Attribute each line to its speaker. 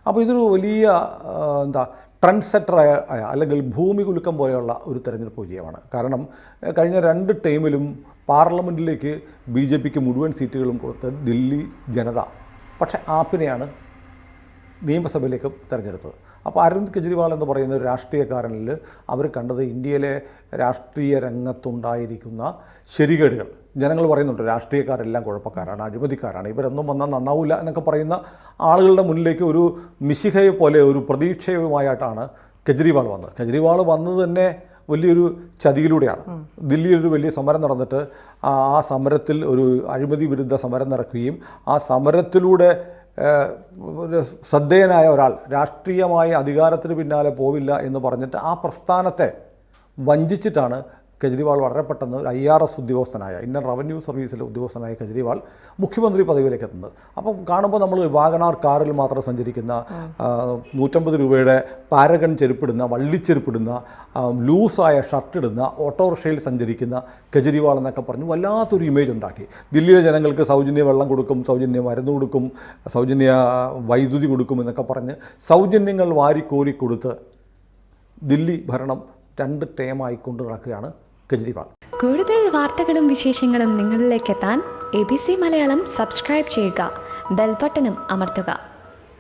Speaker 1: അപ്പോൾ ഇതൊരു വലിയ എന്താ ട്രെൻഡ് സെറ്ററായ അല്ലെങ്കിൽ ഭൂമി കുലുക്കം പോലെയുള്ള ഒരു തെരഞ്ഞെടുപ്പ് വിജയമാണ്. കാരണം കഴിഞ്ഞ 2 ടൈമിലും പാർലമെൻറ്റിലേക്ക് BJPക്ക് മുഴുവൻ സീറ്റുകളും കൊടുത്ത് ദില്ലി ജനത, പക്ഷേ ആപ്പിനെയാണ് നിയമസഭയിലേക്ക് തിരഞ്ഞെടുത്തത്. അപ്പോൾ അരവിന്ദ് കെജ്രിവാൾ എന്ന് പറയുന്ന ഒരു രാഷ്ട്രീയക്കാരനിൽ അവർ കണ്ടത് ഇന്ത്യയിലെ രാഷ്ട്രീയ രംഗത്തുണ്ടായിരിക്കുന്ന ശരികേടുകൾ. ജനങ്ങൾ പറയുന്നുണ്ട് രാഷ്ട്രീയക്കാരെല്ലാം കുഴപ്പക്കാരാണ്, അഴിമതിക്കാരാണ്, ഇവരൊന്നും വന്നാൽ നന്നാവില്ല എന്നൊക്കെ പറയുന്ന ആളുകളുടെ മുന്നിലേക്ക് ഒരു മിശിഹയെ പോലെ ഒരു പ്രതീക്ഷയുമായിട്ടാണ് കെജ്രിവാൾ വന്നത്. കെജ്രിവാൾ വന്നത് തന്നെ വലിയൊരു ചതിയിലൂടെയാണ്. ദില്ലിയിലൊരു വലിയ സമരം നടന്നിട്ട് ആ സമരത്തിൽ ഒരു അഴിമതി വിരുദ്ധ സമരം നടക്കുകയും ആ സമരത്തിലൂടെ ഒരു ശ്രദ്ധേയനായ ഒരാൾ രാഷ്ട്രീയമായ അധികാരത്തിന് പിന്നാലെ പോവില്ല എന്ന് പറഞ്ഞിട്ട് ആ പ്രസ്ഥാനത്തെ വഞ്ചിച്ചിട്ടാണ് കെജ്രിവാൾ വളരെ പെട്ടെന്ന് ഒരു IRS ഉദ്യോഗസ്ഥനായ ഇന്ത്യൻ റവന്യൂ സർവീസിലെ ഉദ്യോഗസ്ഥനായ കെജ്രിവാൾ മുഖ്യമന്ത്രി പദവിയിലേക്ക് എത്തുന്നത്. അപ്പം കാണുമ്പോൾ നമ്മൾ വാഗണാർ കാറിൽ മാത്രം സഞ്ചരിക്കുന്ന 150 രൂപയുടെ പാരഗൺ ചെരുപ്പിടുന്ന, വള്ളിച്ചെരുപ്പിടുന്ന, ലൂസായ ഷർട്ടിടുന്ന, ഓട്ടോറിക്ഷയിൽ സഞ്ചരിക്കുന്ന കെജ്രിവാൾ എന്നൊക്കെ പറഞ്ഞ് വല്ലാത്തൊരു ഇമേജ് ഉണ്ടാക്കി. ദില്ലിയിലെ ജനങ്ങൾക്ക് സൗജന്യ വെള്ളം കൊടുക്കും, സൗജന്യ മരുന്ന് കൊടുക്കും, സൗജന്യ വൈദ്യുതി കൊടുക്കും എന്നൊക്കെ പറഞ്ഞ് സൗജന്യങ്ങൾ വാരിക്കോരി കൊടുത്ത് ദില്ലി ഭരണം 2 ടേമായിക്കൊണ്ട് നടക്കുകയാണ് കെജ്രിവാൾ.
Speaker 2: കൂടുതൽ വാർത്തകളും വിശേഷങ്ങളും നിങ്ങളിലേക്ക് എത്താൻ ABC മലയാളം സബ്സ്ക്രൈബ് ചെയ്യുക, ബെൽ ബട്ടണും അമർത്തുക.